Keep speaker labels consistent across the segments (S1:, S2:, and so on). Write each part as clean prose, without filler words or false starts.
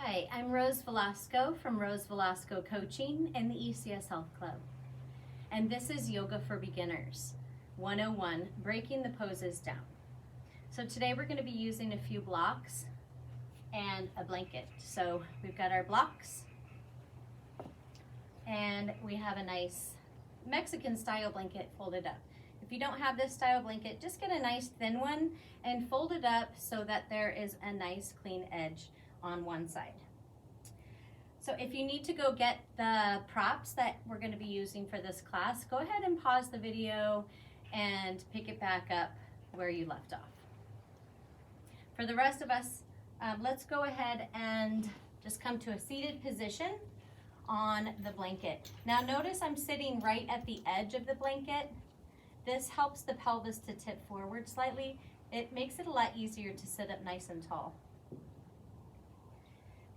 S1: Hi, I'm Rose Velasco from Rose Velasco Coaching and the ECS Health Club. And this is Yoga for Beginners 101, breaking the poses down. So today we're going to be using a few blocks and a blanket. So we've got our blocks and we have a nice Mexican style blanket folded up. If you don't have this style blanket, just get a nice thin one and fold it up so that there is a nice clean edge on one side. So if you need to go get the props that we're going to be using for this class, go ahead and pause the video and pick it back up where you left off. For the rest of us, let's go ahead and just come to a seated position on the blanket. Now notice I'm sitting right at the edge of the blanket. This helps the pelvis to tip forward slightly. It makes it a lot easier to sit up nice and tall.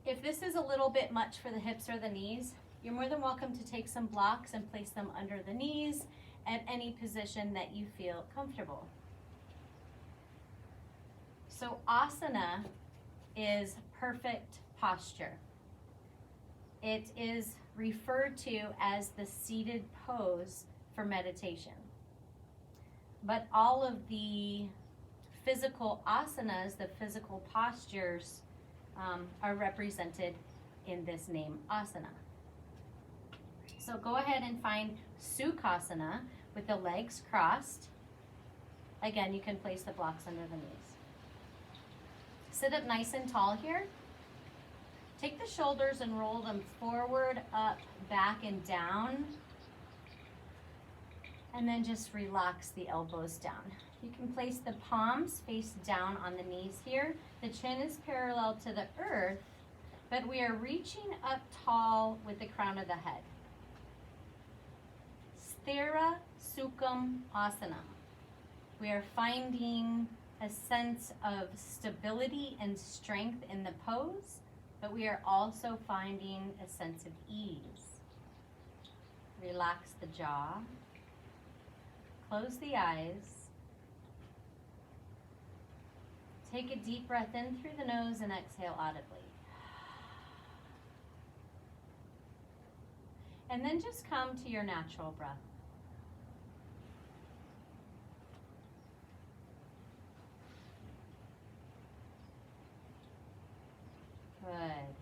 S1: If this is a little bit much for the hips or the knees, you're more than welcome to take some blocks and place them under the knees at any position that you feel comfortable. So asana is perfect posture. It is referred to as the seated pose for meditation. But all of the physical asanas, the physical postures, are represented in this name, asana. So go ahead and find Sukhasana with the legs crossed. Again, you can place the blocks under the knees. Sit up nice and tall here. Take the shoulders and roll them forward, up, back, and down. And then just relax the elbows down. You can place the palms face down on the knees here. The chin is parallel to the earth, but we are reaching up tall with the crown of the head. Sthira Sukham Asana. We are finding a sense of stability and strength in the pose, but we are also finding a sense of ease. Relax the jaw. Close the eyes. Take a deep breath in through the nose and exhale audibly. And then just come to your natural breath. Good.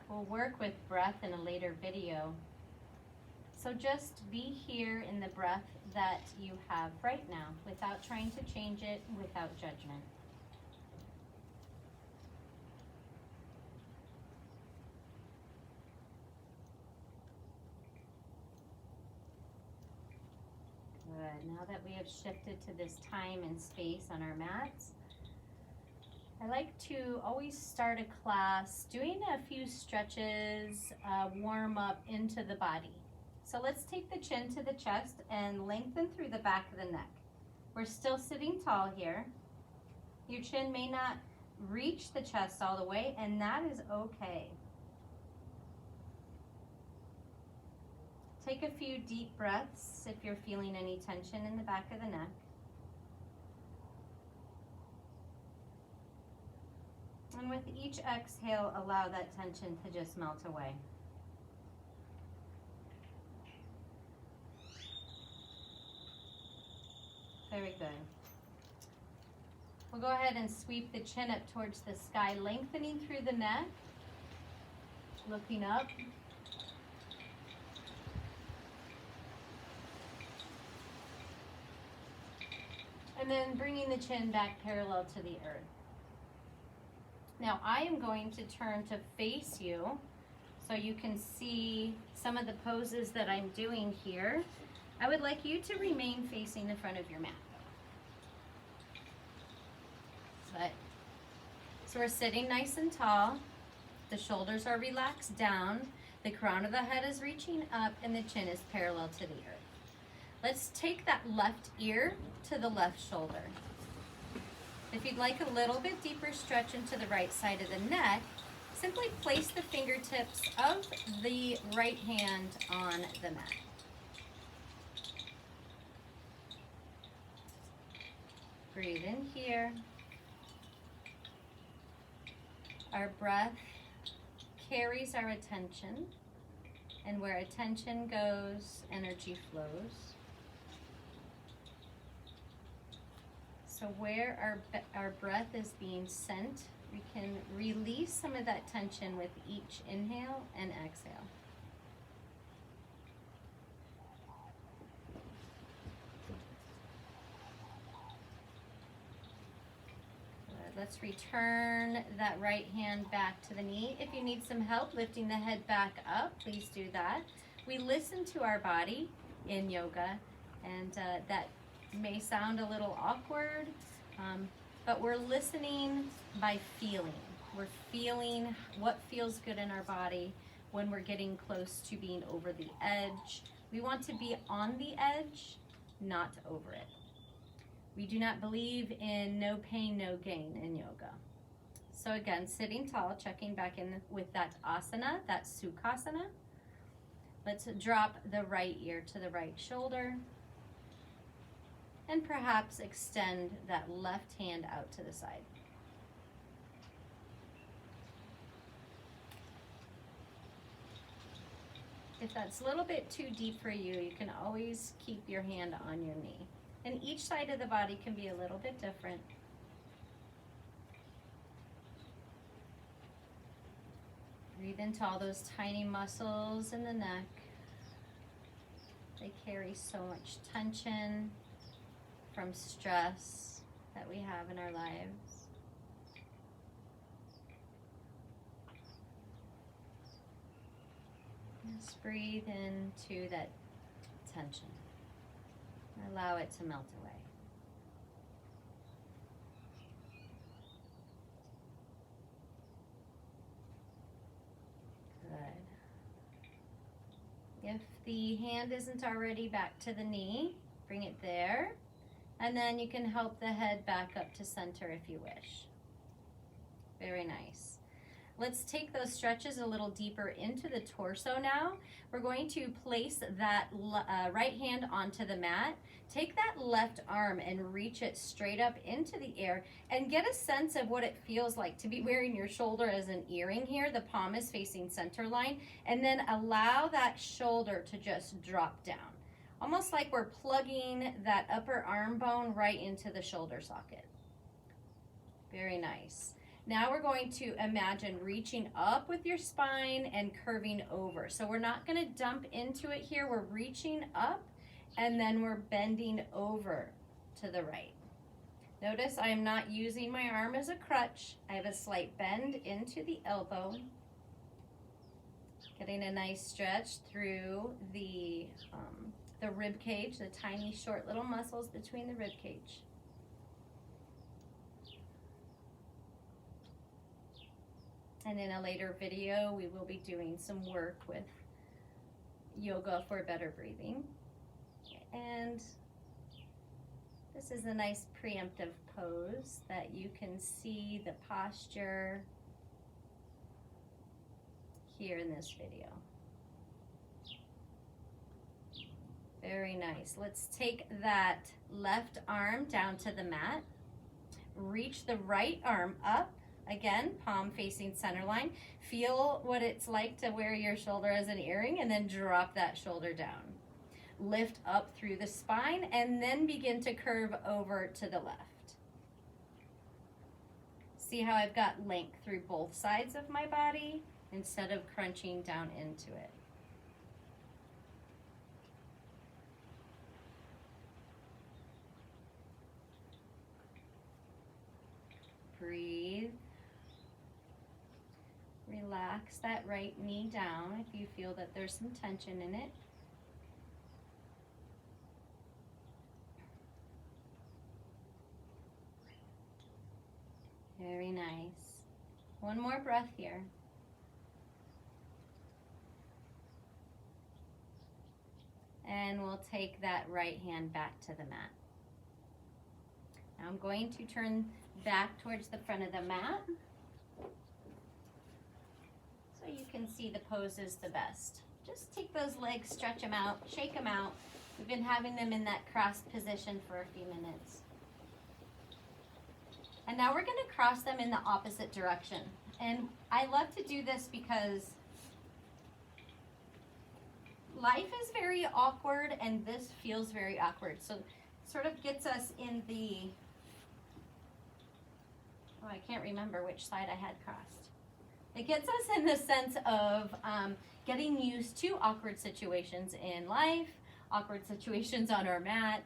S1: We'll work with breath in a later video. So just be here in the breath that you have right now without trying to change it, without judgment. Good. Now that we have shifted to this time and space on our mats, I like to always start a class doing a few stretches, warm up into the body. So let's take the chin to the chest and lengthen through the back of the neck. We're still sitting tall here. Your chin may not reach the chest all the way, and that is okay. Take a few deep breaths if you're feeling any tension in the back of the neck. And with each exhale, allow that tension to just melt away. Very good. We'll go ahead and sweep the chin up towards the sky, lengthening through the neck, looking up. And then bringing the chin back parallel to the earth. Now I am going to turn to face you so you can see some of the poses that I'm doing here. I would like you to remain facing the front of your mat. Good. So we're sitting nice and tall. The shoulders are relaxed down. The crown of the head is reaching up and the chin is parallel to the earth. Let's take that left ear to the left shoulder. If you'd like a little bit deeper stretch into the right side of the neck, simply place the fingertips of the right hand on the mat. Breathe in here. Our breath carries our attention, and where attention goes, energy flows. So where our breath is being sent, we can release some of that tension with each inhale and exhale. Let's return that right hand back to the knee. If you need some help lifting the head back up, please do that. We listen to our body in yoga, and that may sound a little awkward, but we're listening by feeling. We're feeling what feels good in our body when we're getting close to being over the edge. We want to be on the edge, not over it. We do not believe in no pain, no gain in yoga. So again, sitting tall, checking back in with that asana, that sukhasana. Let's drop the right ear to the right shoulder. And perhaps extend that left hand out to the side. If that's a little bit too deep for you, you can always keep your hand on your knee. And each side of the body can be a little bit different. Breathe into all those tiny muscles in the neck. They carry so much tension from stress that we have in our lives. Just breathe into that tension. Allow it to melt away. Good. If the hand isn't already back to the knee, bring it there. And then you can help the head back up to center if you wish. Very nice. Let's take those stretches a little deeper into the torso now. We're going to place that right hand onto the mat. Take that left arm and reach it straight up into the air and get a sense of what it feels like to be wearing your shoulder as an earring here. The palm is facing center line, and then allow that shoulder to just drop down. Almost like we're plugging that upper arm bone right into the shoulder socket. Very nice. Now we're going to imagine reaching up with your spine and curving over. So we're not going to dump into it here. We're reaching up and then we're bending over to the right. Notice I am not using my arm as a crutch. I have a slight bend into the elbow. Getting a nice stretch through the rib cage, the tiny short little muscles between the rib cage. And in a later video, we will be doing some work with yoga for better breathing. And this is a nice preemptive pose that you can see the posture here in this video. Very nice. Let's take that left arm down to the mat. Reach the right arm up. Again, palm facing center line. Feel what it's like to wear your shoulder as an earring and then drop that shoulder down. Lift up through the spine and then begin to curve over to the left. See how I've got length through both sides of my body instead of crunching down into it. Breathe. Relax that right knee down if you feel that there's some tension in it. Very nice. One more breath here. And we'll take that right hand back to the mat. Now I'm going to turn back towards the front of the mat so you can see the poses the best. Just take those legs, stretch them out, shake them out. We've been having them in that crossed position for a few minutes. And now we're going to cross them in the opposite direction. And I love to do this because life is very awkward and this feels very awkward. So it sort of gets us in the, oh, I can't remember which side I had crossed. It gets us in the sense of getting used to awkward situations in life, awkward situations on our mat.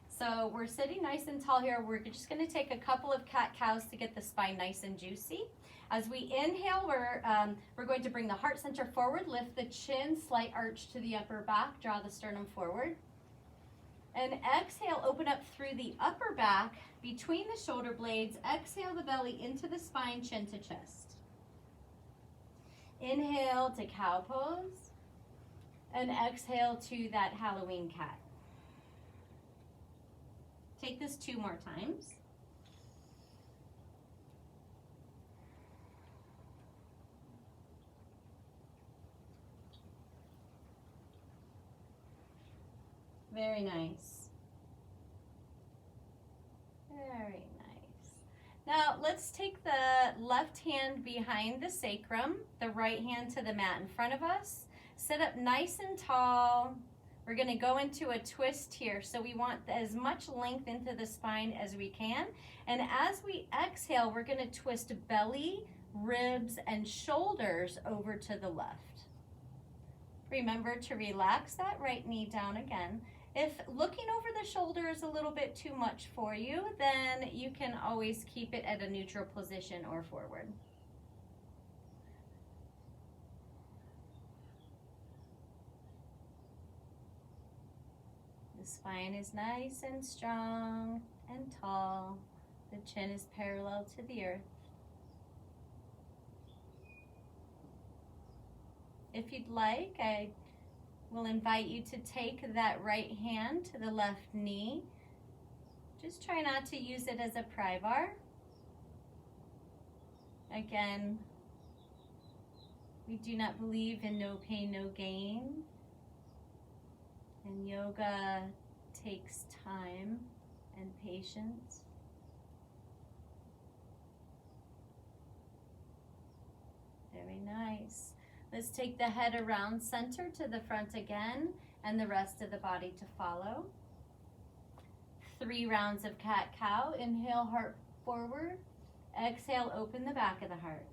S1: So we're sitting nice and tall here. We're just going to take a couple of cat-cows to get the spine nice and juicy. As we inhale, we're going to bring the heart center forward, lift the chin, slight arch to the upper back, draw the sternum forward. And exhale, open up through the upper back, between the shoulder blades. Exhale the belly into the spine, chin to chest. Inhale to cow pose. And exhale to that Halloween cat. Take this 2 more times. Very nice. Very nice. Now let's take the left hand behind the sacrum, the right hand to the mat in front of us. Sit up nice and tall. We're going to go into a twist here. So we want as much length into the spine as we can. And as we exhale, we're going to twist belly, ribs, and shoulders over to the left. Remember to relax that right knee down again. If looking over the shoulder is a little bit too much for you, then you can always keep it at a neutral position or forward. The spine is nice and strong and tall. The chin is parallel to the earth. If you'd like, I will invite you to take that right hand to the left knee. Just try not to use it as a pry bar. Again, we do not believe in no pain, no gain. And yoga takes time and patience. Very nice. Let's take the head around center to the front again and the rest of the body to follow. 3 rounds of cat-cow. Inhale, heart forward. Exhale, open the back of the heart.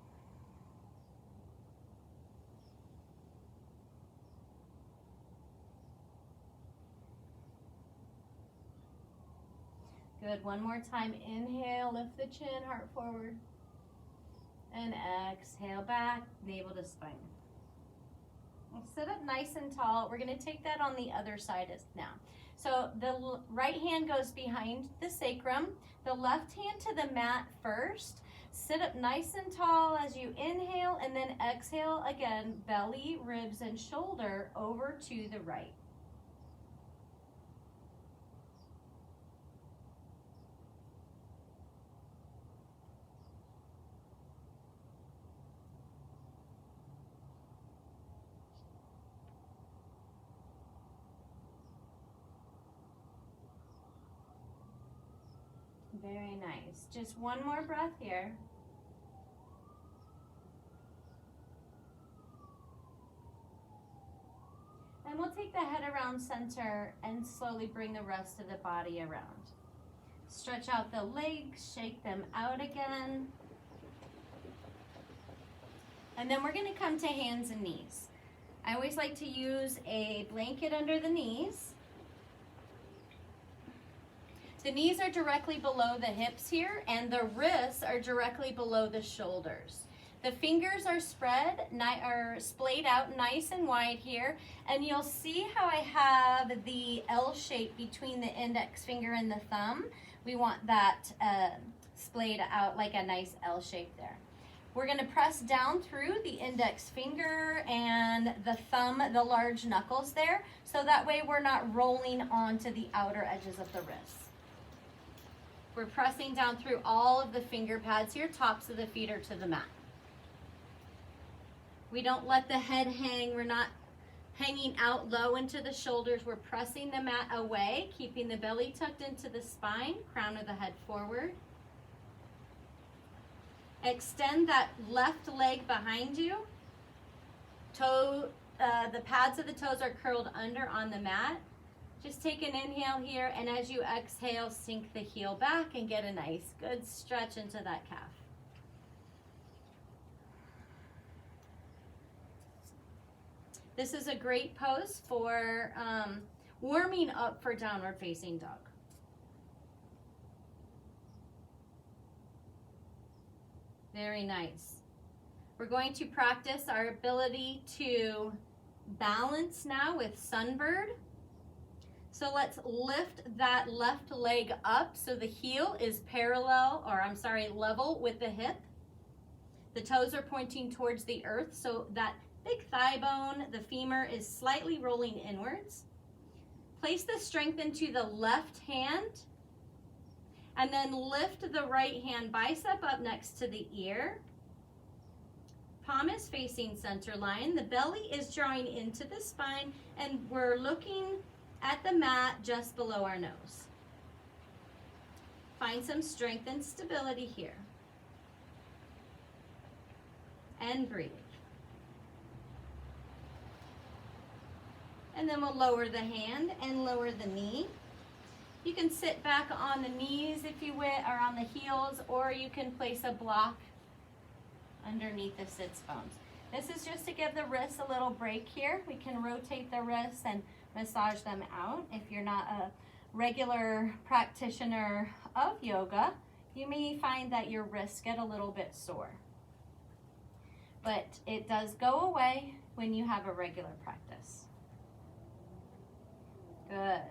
S1: Good, 1 more time. Inhale, lift the chin, heart forward. And exhale back, navel to spine. Sit up nice and tall. We're gonna take that on the other side now. So the right hand goes behind the sacrum, the left hand to the mat first. Sit up nice and tall as you inhale, and then exhale again, belly, ribs, and shoulder over to the right. Very nice. Just 1 more breath here. And we'll take the head around center and slowly bring the rest of the body around. Stretch out the legs, shake them out again. And then we're going to come to hands and knees. I always like to use a blanket under the knees. The knees are directly below the hips here, and the wrists are directly below the shoulders. The fingers are splayed out nice and wide here, and you'll see how I have the L shape between the index finger and the thumb. We want that splayed out like a nice L shape there. We're going to press down through the index finger and the thumb, the large knuckles there, so that way we're not rolling onto the outer edges of the wrists. We're pressing down through all of the finger pads here, tops of the feet are to the mat. We don't let the head hang. We're not hanging out low into the shoulders. We're pressing the mat away, keeping the belly tucked into the spine, crown of the head forward. Extend that left leg behind you. The pads of the toes are curled under on the mat. Just take an inhale here, and as you exhale, sink the heel back and get a nice, good stretch into that calf. This is a great pose for warming up for downward facing dog. Very nice. We're going to practice our ability to balance now with Sunbird. So let's lift that left leg up so the heel is level with the hip. The toes are pointing towards the earth, so that big thigh bone, the femur, is slightly rolling inwards. Place the strength into the left hand, and then lift the right hand bicep up next to the ear. Palm is facing center line. The belly is drawing into the spine, and we're looking at the mat just below our nose. Find some strength and stability here. And breathe. And then we'll lower the hand and lower the knee. You can sit back on the knees if you wish, or on the heels, or you can place a block underneath the sits bones. This is just to give the wrists a little break here. We can rotate the wrists and massage them out. If you're not a regular practitioner of yoga, you may find that your wrists get a little bit sore. But it does go away when you have a regular practice. Good.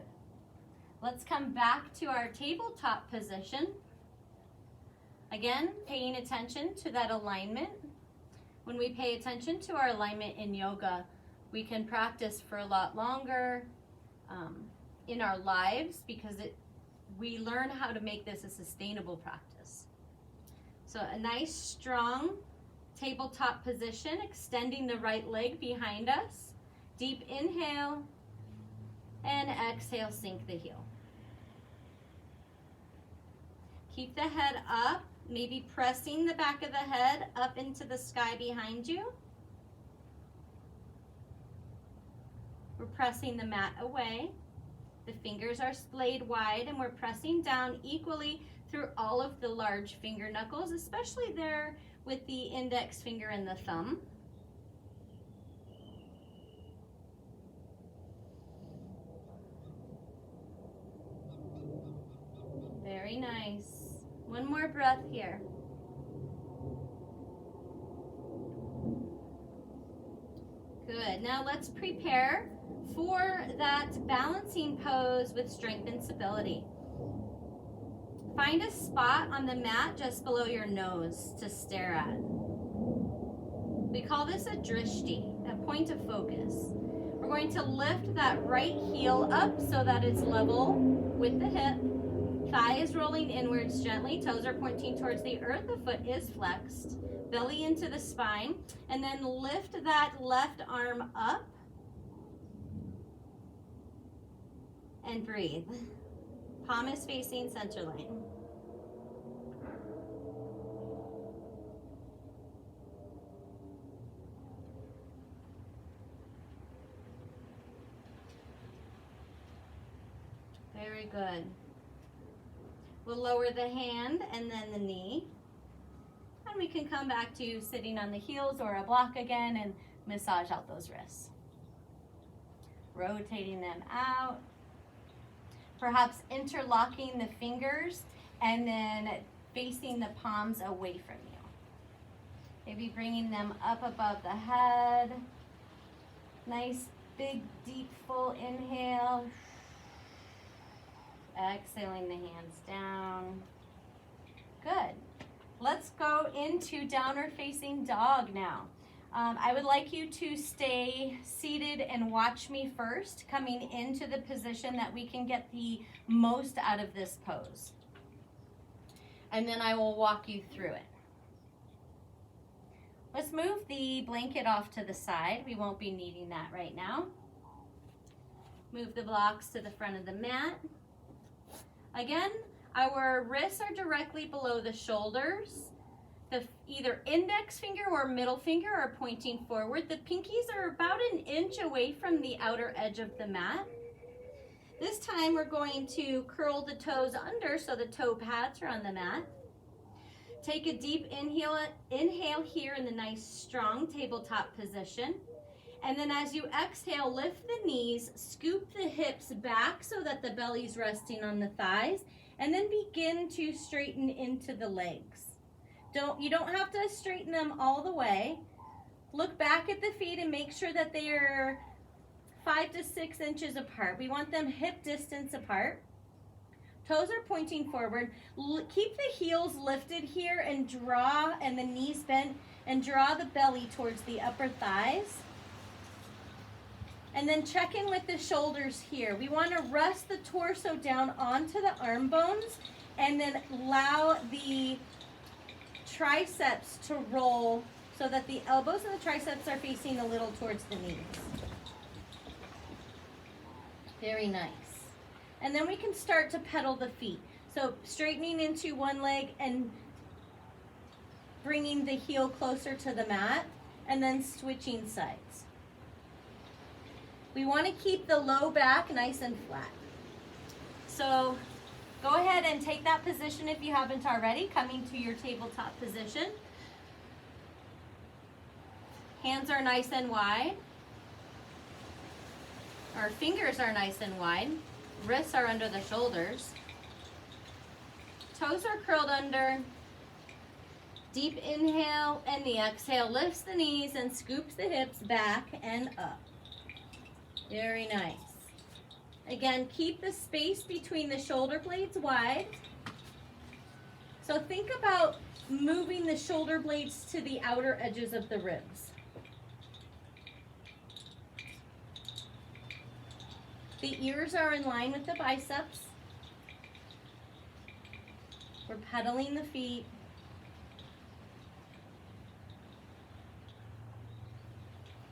S1: Let's come back to our tabletop position. Again, paying attention to that alignment. When we pay attention to our alignment in yoga, we can practice for a lot longer in our lives because we learn how to make this a sustainable practice. So a nice, strong tabletop position, extending the right leg behind us. Deep inhale, and exhale, sink the heel. Keep the head up, maybe pressing the back of the head up into the sky behind you. We're pressing the mat away. The fingers are splayed wide, and we're pressing down equally through all of the large finger knuckles, especially there with the index finger and the thumb. Very nice. One more breath here. Good. Now let's prepare for that balancing pose with strength and stability. Find a spot on the mat just below your nose to stare at. We call this a drishti, a point of focus. We're going to lift that right heel up so that it's level with the hip. Thigh is rolling inwards gently. Toes are pointing towards the earth. The foot is flexed. Belly into the spine. And then lift that left arm up. And breathe. Palm is facing center line. Very good. We'll lower the hand and then the knee. And we can come back to sitting on the heels or a block again and massage out those wrists. Rotating them out. Perhaps interlocking the fingers and then facing the palms away from you. Maybe bringing them up above the head. Nice, big, deep, full inhale. Exhaling the hands down. Good. Let's go into downward facing dog now. I would like you to stay seated and watch me first, coming into the position that we can get the most out of this pose. And then I will walk you through it. Let's move the blanket off to the side. We won't be needing that right now. Move the blocks to the front of the mat. Again, our wrists are directly below the shoulders. The either index finger or middle finger are pointing forward. The pinkies are about 1 inch away from the outer edge of the mat. This time we're going to curl the toes under so the toe pads are on the mat. Take a deep inhale here in the nice strong tabletop position. And then as you exhale, lift the knees, scoop the hips back so that the belly's resting on the thighs, and then begin to straighten into the legs. You don't have to straighten them all the way. Look back at the feet and make sure that they are 5 to 6 inches apart. We want them hip distance apart. Toes are pointing forward. Keep the heels lifted here and the knees bent, and draw the belly towards the upper thighs. And then check in with the shoulders here. We want to rest the torso down onto the arm bones and then allow the triceps to roll so that the elbows and the triceps are facing a little towards the knees. Very nice. And then we can start to pedal the feet. So straightening into one leg and bringing the heel closer to the mat, and then switching sides. We want to keep the low back nice and flat. So go ahead and take that position if you haven't already, coming to your tabletop position. Hands are nice and wide. Our fingers are nice and wide. Wrists are under the shoulders. Toes are curled under. Deep inhale, and the exhale lifts the knees and scoops the hips back and up. Very nice. Again, keep the space between the shoulder blades wide. So think about moving the shoulder blades to the outer edges of the ribs. The ears are in line with the biceps. We're pedaling the feet.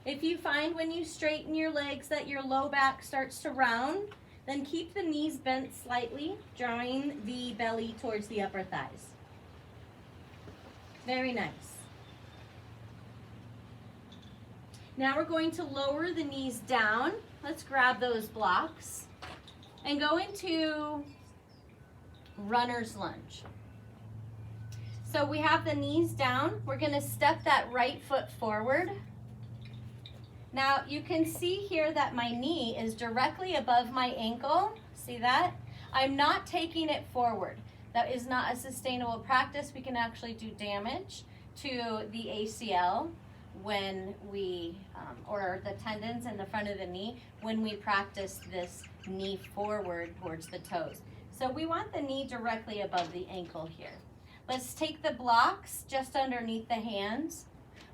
S1: If you find when you straighten your legs that your low back starts to round, then keep the knees bent slightly, drawing the belly towards the upper thighs. Very nice. Now we're going to lower the knees down. Let's grab those blocks and go into runner's lunge. So we have the knees down. We're going to step that right foot forward. Now you can see here that my knee is directly above my ankle. See that? I'm not taking it forward. That is not a sustainable practice. We can actually do damage to the ACL when we, or the tendons in the front of the knee when we practice this knee forward towards the toes. So we want the knee directly above the ankle here. Let's take the blocks just underneath the hands.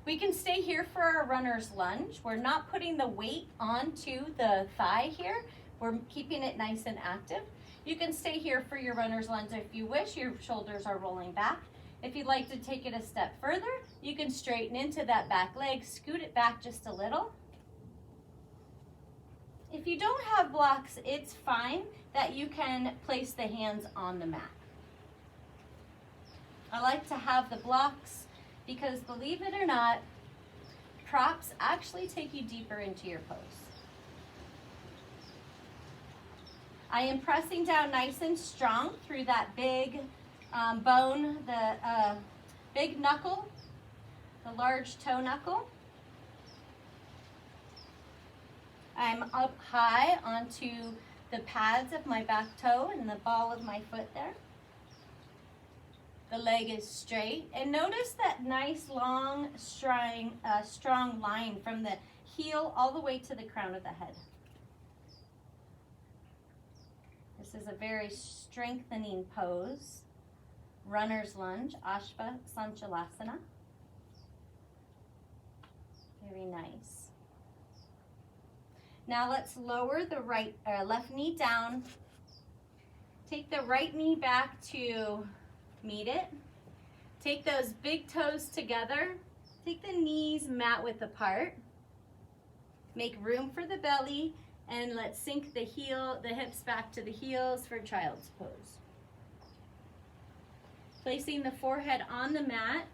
S1: We can stay here for our runner's lunge. We're not putting the weight onto the thigh here. We're keeping it nice and active. You can stay here for your runner's lunge if you wish. Your shoulders are rolling back. If you'd like to take it a step further, you can straighten into that back leg, scoot it back just a little. If you don't have blocks, it's fine that you can place the hands on the mat. I like to have the blocks because, believe it or not, props actually take you deeper into your pose. I am pressing down nice and strong through that big bone, the big knuckle, the large toe knuckle. I'm up high onto the pads of my back toe and the ball of my foot there. The leg is straight, and notice that nice long strong line from the heel all the way to the crown of the head. This is a very strengthening pose. Runner's lunge, Ashva Sanchalasana. Very nice. Now let's lower the left knee down. Take the right knee back to meet it. Take those big toes together. Take the knees mat width apart. Make room for the belly, and let's sink the hips back to the heels for child's pose. Placing the forehead on the mat,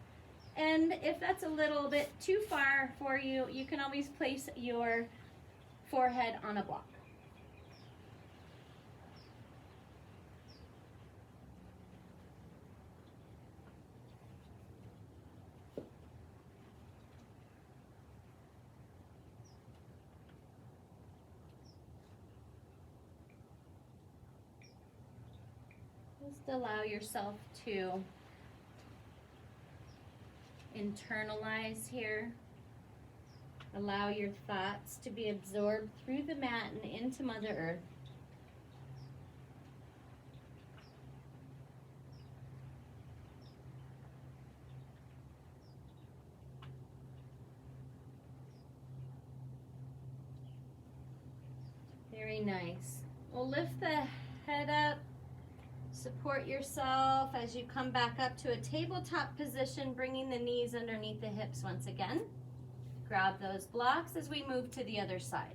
S1: And if that's a little bit too far for you, you can always place your forehead on a block. Just allow yourself to internalize here. Allow your thoughts to be absorbed through the mat and into Mother Earth. Very nice. We'll lift the head up. Support yourself as you come back up to a tabletop position, bringing the knees underneath the hips once again. Grab those blocks as we move to the other side.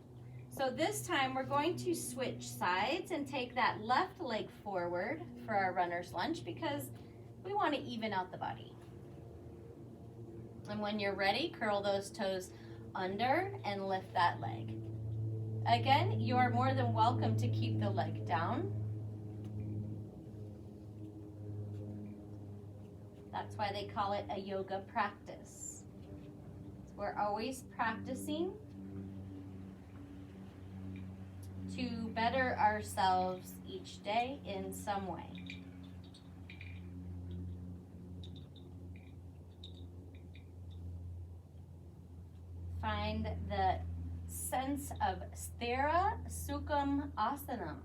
S1: So this time we're going to switch sides and take that left leg forward for our runner's lunge because we want to even out the body. And when you're ready, curl those toes under and lift that leg. Again, you are more than welcome to keep the leg down. That's why they call it a yoga practice. We're always practicing to better ourselves each day in some way. Find the sense of Sthira Sukham Asanam.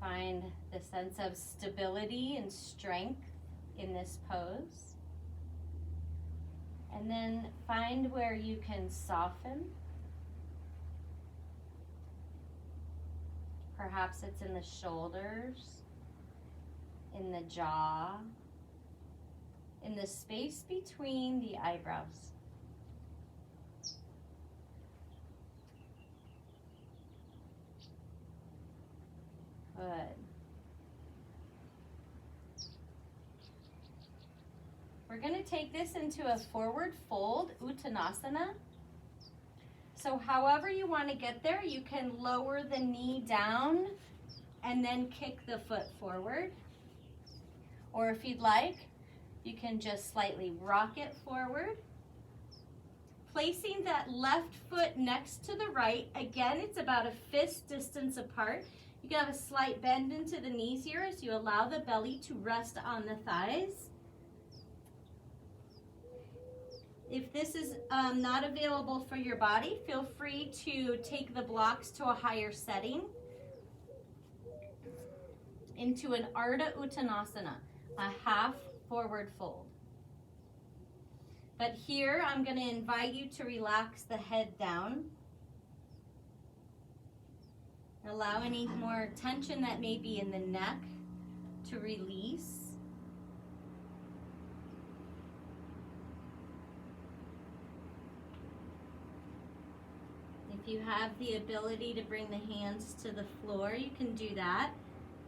S1: Find the sense of stability and strength in this pose. And then find where you can soften. Perhaps it's in the shoulders, in the jaw, in the space between the eyebrows. Good. We're going to take this into a forward fold, Uttanasana. So however you want to get there, you can lower the knee down and then kick the foot forward. Or if you'd like, you can just slightly rock it forward. Placing that left foot next to the right, again, it's about a fist distance apart. You can have a slight bend into the knees here as you allow the belly to rest on the thighs. If this is not available for your body, feel free to take the blocks to a higher setting into an Ardha Uttanasana, a half forward fold. But here I'm going to invite you to relax the head down. Allow any more tension that may be in the neck to release. If you have the ability to bring the hands to the floor, you can do that.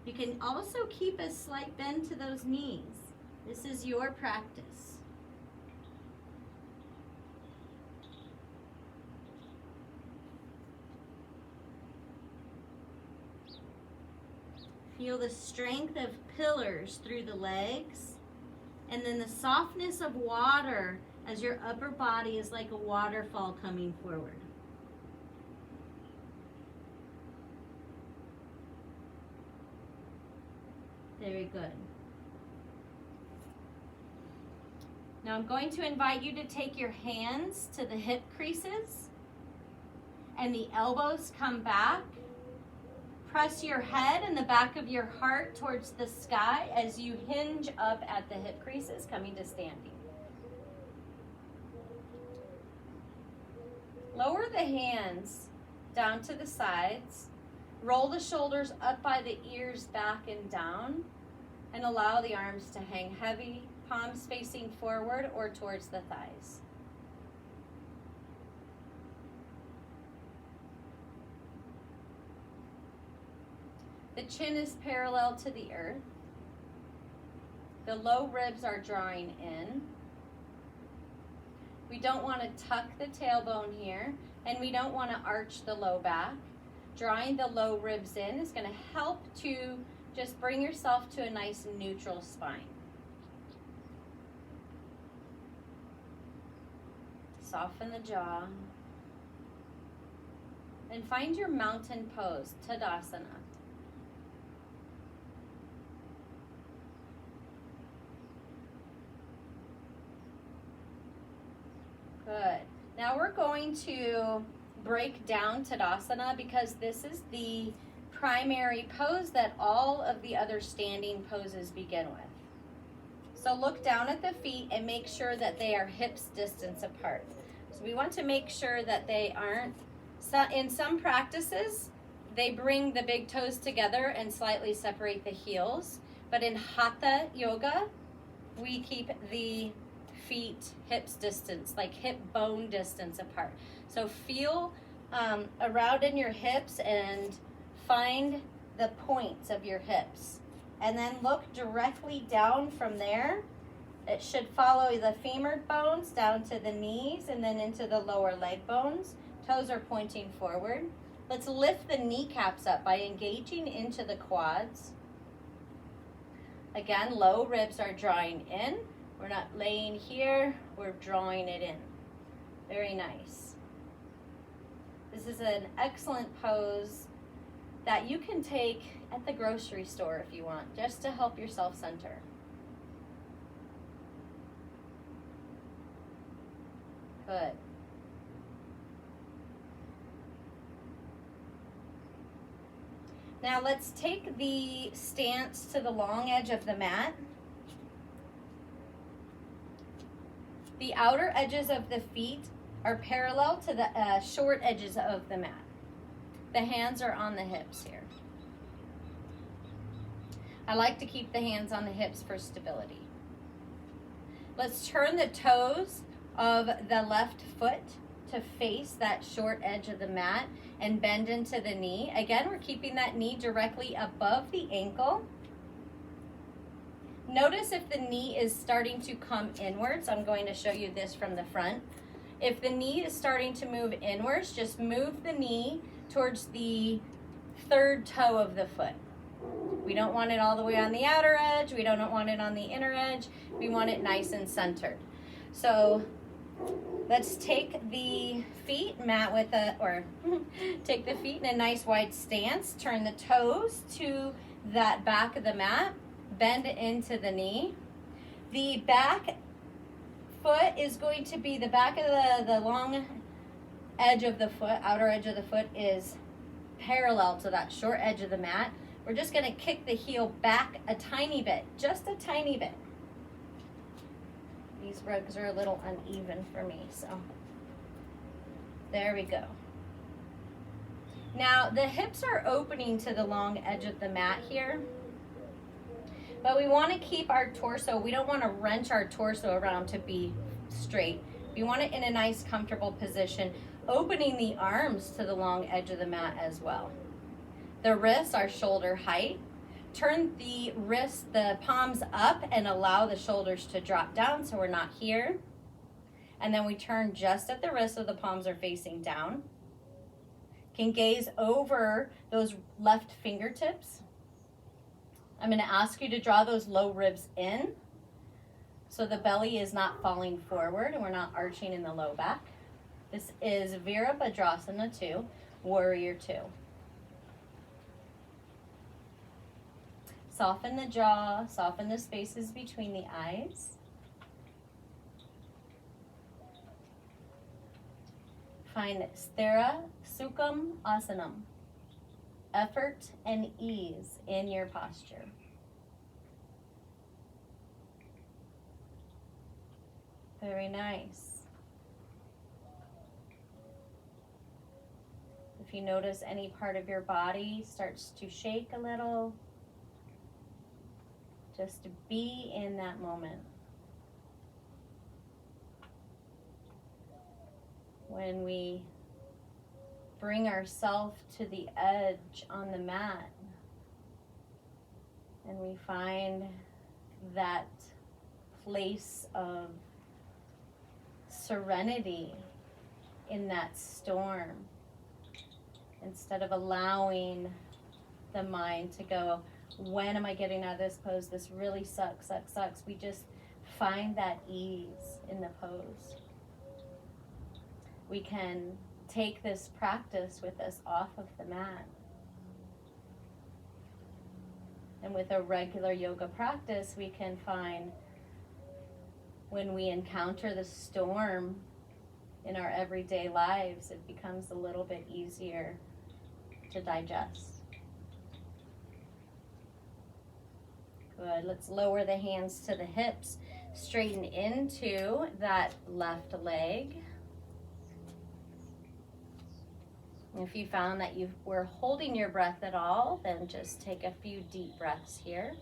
S1: You can also keep a slight bend to those knees. This is your practice. Feel the strength of pillars through the legs, and then the softness of water as your upper body is like a waterfall coming forward. Very good. Now I'm going to invite you to take your hands to the hip creases and the elbows come back. Press your head and the back of your heart towards the sky as you hinge up at the hip creases, coming to standing. Lower the hands down to the sides. Roll the shoulders up by the ears, back and down, and allow the arms to hang heavy, palms facing forward or towards the thighs. The chin is parallel to the earth. The low ribs are drawing in. We don't want to tuck the tailbone here, and we don't want to arch the low back. Drawing the low ribs in is going to help to just bring yourself to a nice neutral spine. Soften the jaw. And find your mountain pose, Tadasana. Good. Now we're going to break down Tadasana because this is the primary pose that all of the other standing poses begin with. So look down at the feet and make sure that they are hips distance apart. So we want to make sure that they aren't, in some practices, they bring the big toes together and slightly separate the heels. But in Hatha Yoga, we keep the feet hips distance, like hip bone distance apart. So feel around in your hips and find the points of your hips. And then look directly down from there. It should follow the femur bones down to the knees and then into the lower leg bones. Toes are pointing forward. Let's lift the kneecaps up by engaging into the quads. Again, low ribs are drawing in. We're not laying here, we're drawing it in. Very nice. This is an excellent pose that you can take at the grocery store if you want, just to help yourself center. Good. Now let's take the stance to the long edge of the mat. The outer edges of the feet are parallel to the short edges of the mat. The hands are on the hips here. I like to keep the hands on the hips for stability. Let's turn the toes of the left foot to face that short edge of the mat and bend into the knee. Again, we're keeping that knee directly above the ankle. Notice if the knee is starting to come inwards. I'm going to show you this from the front. If the knee is starting to move inwards, just move the knee towards the third toe of the foot. We don't want it all the way on the outer edge. We don't want it on the inner edge. We want it nice and centered. So let's take the feet, take the feet in a nice wide stance. Turn the toes to that back of the mat. Bend into the knee. The back foot is going to be the back of the long edge of the foot, outer edge of the foot is parallel to that short edge of the mat. We're just going to kick the heel back a tiny bit, just a tiny bit. These rugs are a little uneven for me, so there we go. Now the hips are opening to the long edge of the mat here. But we want to keep our torso, we don't want to wrench our torso around to be straight. We want it in a nice, comfortable position, opening the arms to the long edge of the mat as well. The wrists are shoulder height. Turn the wrists, the palms up and allow the shoulders to drop down so we're not here. And then we turn just at the wrist so the palms are facing down. Can gaze over those left fingertips. I'm going to ask you to draw those low ribs in so the belly is not falling forward and we're not arching in the low back. This is Virabhadrasana 2, Warrior 2. Soften the jaw, soften the spaces between the eyes. Find Sthira Sukham Asanam. Effort and ease in your posture. Very nice. If you notice any part of your body starts to shake a little, just to be in that moment. When we bring ourselves to the edge on the mat and we find that place of serenity in that storm, instead of allowing the mind to go, when am I getting out of this pose? This really sucks. We just find that ease in the pose. We can take this practice with us off of the mat. And with a regular yoga practice, we can find when we encounter the storm in our everyday lives, it becomes a little bit easier to digest. Good. Let's lower the hands to the hips, straighten into that left leg. If you found that you were holding your breath at all, then just take a few deep breaths here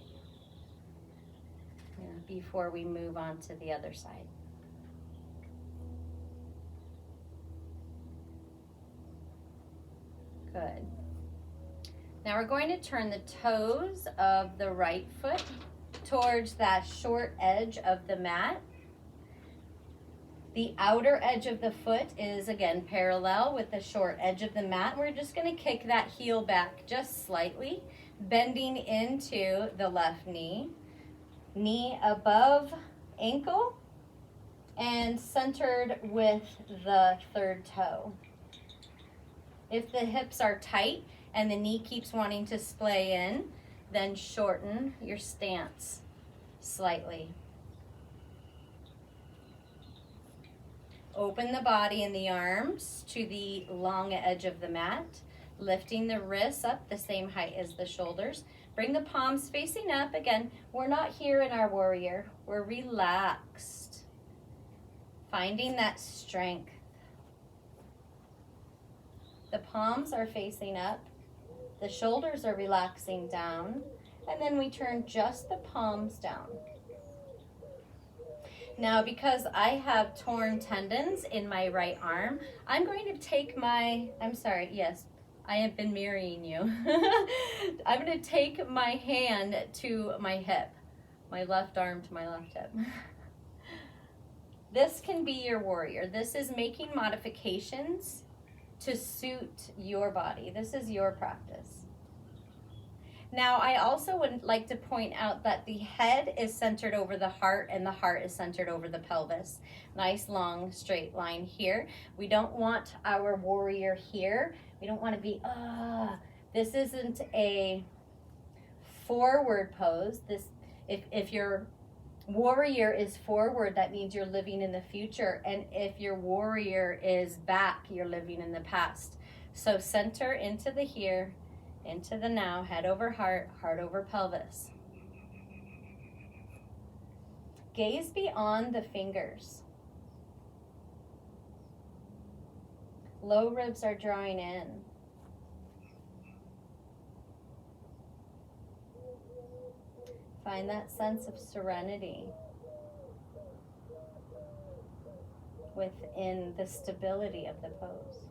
S1: before we move on to the other side. Good. Now we're going to turn the toes of the right foot towards that short edge of the mat. The outer edge of the foot is, again, parallel with the short edge of the mat. We're just going to kick that heel back just slightly, bending into the left knee. Knee above ankle and centered with the third toe. If the hips are tight and the knee keeps wanting to splay in, then shorten your stance slightly. Open the body and the arms to the long edge of the mat, lifting the wrists up the same height as the shoulders. Bring the palms facing up. Again, we're not here in our warrior. We're relaxed, finding that strength. The palms are facing up. The shoulders are relaxing down. And then we turn just the palms down. Now, because I have torn tendons in my right arm, I'm going to take I have been mirroring you. I'm going to take my hand to my hip, my left arm to my left hip. This can be your warrior. This is making modifications to suit your body. This is your practice. Now, I also would like to point out that the head is centered over the heart and the heart is centered over the pelvis. Nice, long, straight line here. We don't want our warrior here. We don't want to be, this isn't a forward pose. If your warrior is forward, that means you're living in the future. And if your warrior is back, you're living in the past. So center into the here, into the now, head over heart, heart over pelvis. Gaze beyond the fingers. Low ribs are drawing in. Find that sense of serenity within the stability of the pose.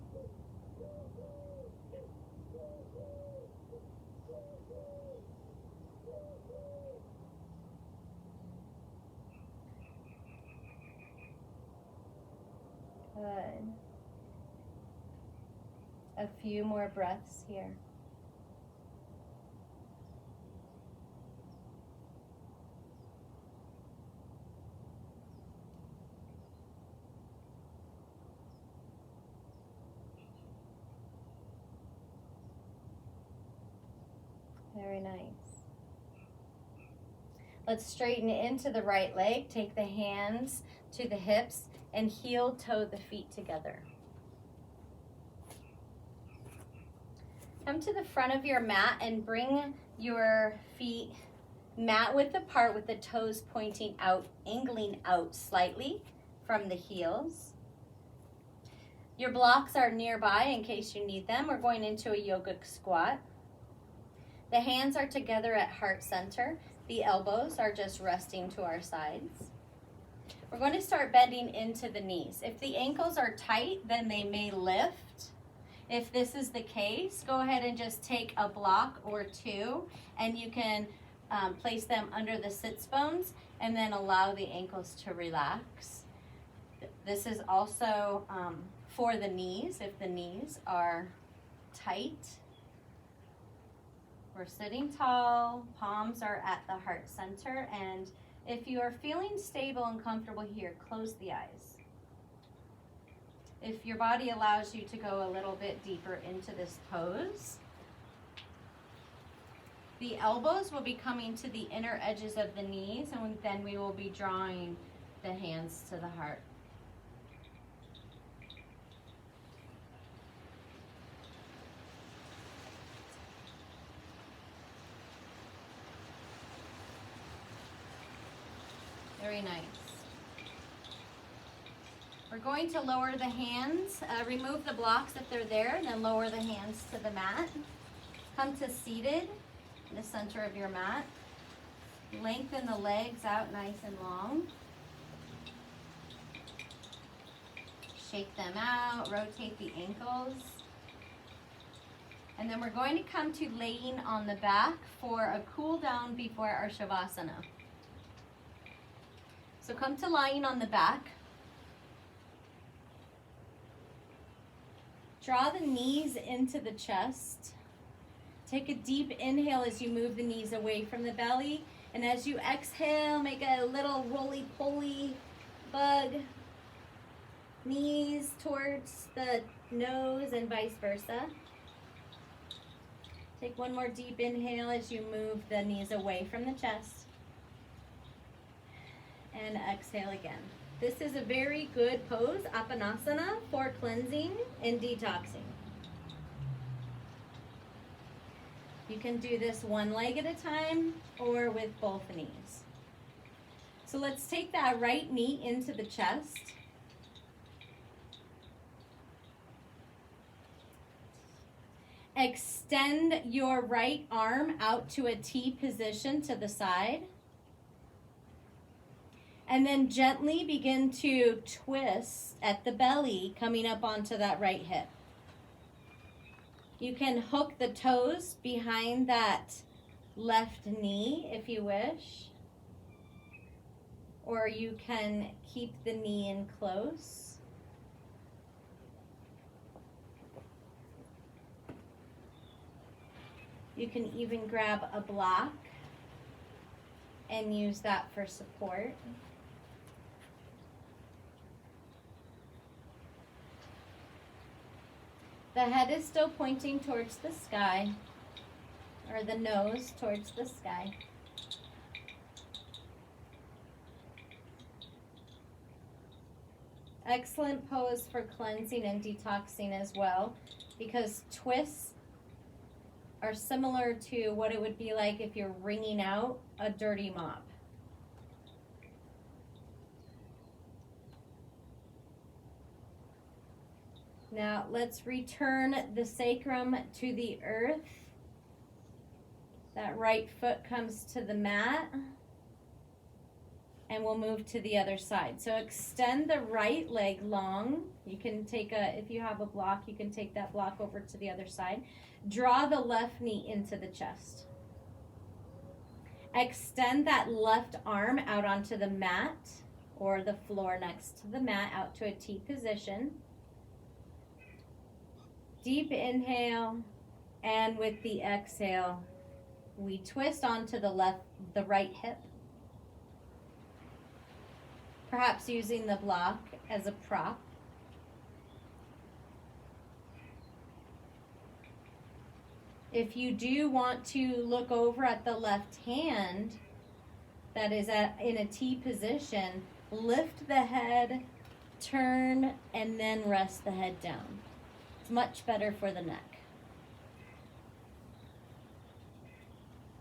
S1: Good. A few more breaths here. Very nice. Let's straighten into the right leg. Take the hands to the hips and heel toe the feet together. Come to the front of your mat and bring your feet mat width apart with the toes pointing out, angling out slightly from the heels. Your blocks are nearby in case you need them. We're going into a yogic squat. The hands are together at heart center. The elbows are just resting to our sides. We're going to start bending into the knees. If the ankles are tight, then they may lift. If this is the case, go ahead and just take a block or two, and you can place them under the sits bones and then allow the ankles to relax. This is also for the knees, if the knees are tight. We're sitting tall, palms are at the heart center, and if you are feeling stable and comfortable here, close the eyes. If your body allows you to go a little bit deeper into this pose, the elbows will be coming to the inner edges of the knees, and then we will be drawing the hands to the heart. Very nice. We're going to lower the hands, remove the blocks if they're there, and then lower the hands to the mat. Come to seated in the center of your mat. Lengthen the legs out nice and long. Shake them out, rotate the ankles. And then we're going to come to laying on the back for a cool down before our Shavasana. So come to lying on the back. Draw the knees into the chest. Take a deep inhale as you move the knees away from the belly. And as you exhale, make a little roly-poly bug. Knees towards the nose and vice versa. Take one more deep inhale as you move the knees away from the chest. And exhale again. This is a very good pose, Apanasana, for cleansing and detoxing. You can do this one leg at a time or with both knees. So let's take that right knee into the chest. Extend your right arm out to a T position to the side. And then gently begin to twist at the belly, coming up onto that right hip. You can hook the toes behind that left knee if you wish. Or you can keep the knee in close. You can even grab a block and use that for support. The head is still pointing towards the sky, or the nose towards the sky. Excellent pose for cleansing and detoxing as well, because twists are similar to what it would be like if you're wringing out a dirty mop. Now let's return the sacrum to the earth. That right foot comes to the mat. And we'll move to the other side. So extend the right leg long. You can take if you have a block, you can take that block over to the other side. Draw the left knee into the chest. Extend that left arm out onto the mat or the floor next to the mat out to a T position. Deep inhale, and with the exhale, we twist onto the right hip. Perhaps using the block as a prop. If you do want to look over at the left hand that is in a T position, lift the head, turn, and then rest the head down. It's much better for the neck.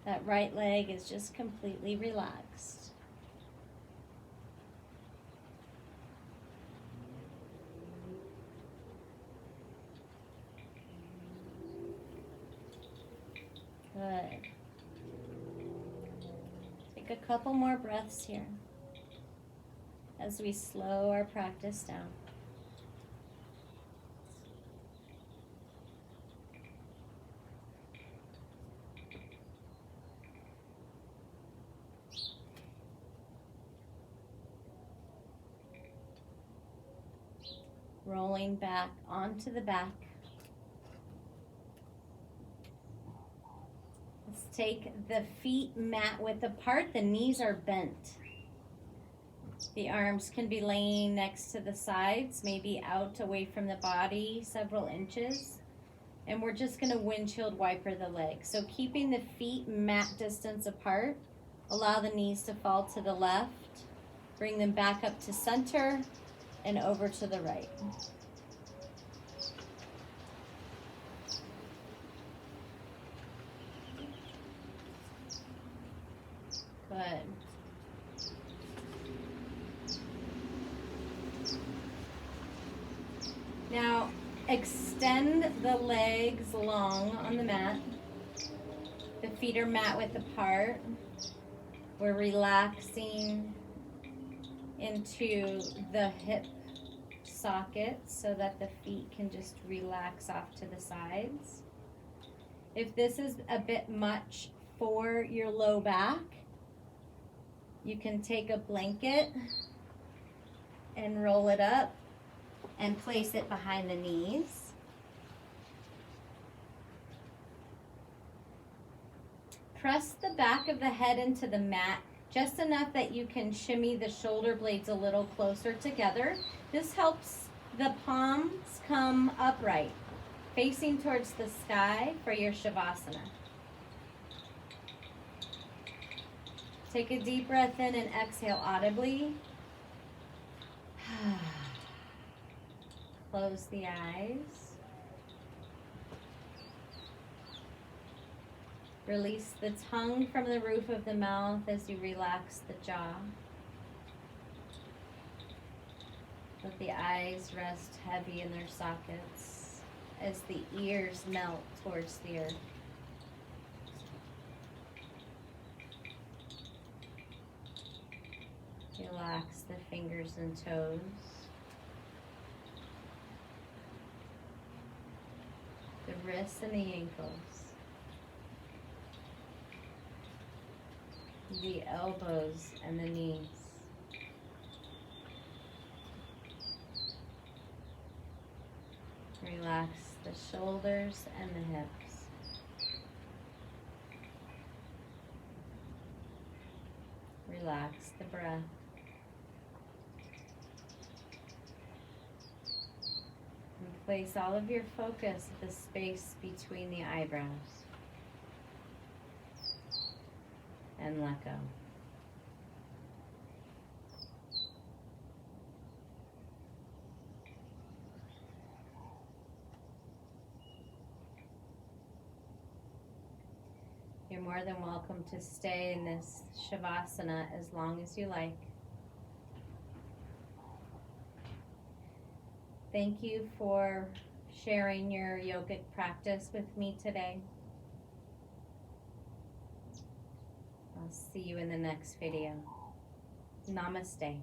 S1: That right leg is just completely relaxed. Good. Take a couple more breaths here as we slow our practice down. Rolling back onto the back. Let's take the feet mat width apart. The knees are bent. The arms can be laying next to the sides, maybe out away from the body several inches. And we're just going to windshield wiper the legs. So keeping the feet mat distance apart, allow the knees to fall to the left, bring them back up to center and over to the right. Good. Now, extend the legs long on the mat. The feet are mat width apart. We're relaxing into the hip sockets so that the feet can just relax off to the sides. If this is a bit much for your low back, you can take a blanket and roll it up and place it behind the knees. Press the back of the head into the mat just enough that you can shimmy the shoulder blades a little closer together. This helps the palms come upright, facing towards the sky for your Shavasana. Take a deep breath in and exhale audibly. Close the eyes. Release the tongue from the roof of the mouth as you relax the jaw. Let the eyes rest heavy in their sockets as the ears melt towards the earth. Relax the fingers and toes. The wrists and the ankles. The elbows and the knees. Relax the shoulders and the hips. Relax the breath. And place all of your focus at the space between the eyebrows. And let go. You're more than welcome to stay in this Shavasana as long as you like. Thank you for sharing your yogic practice with me today. I'll see you in the next video. Namaste.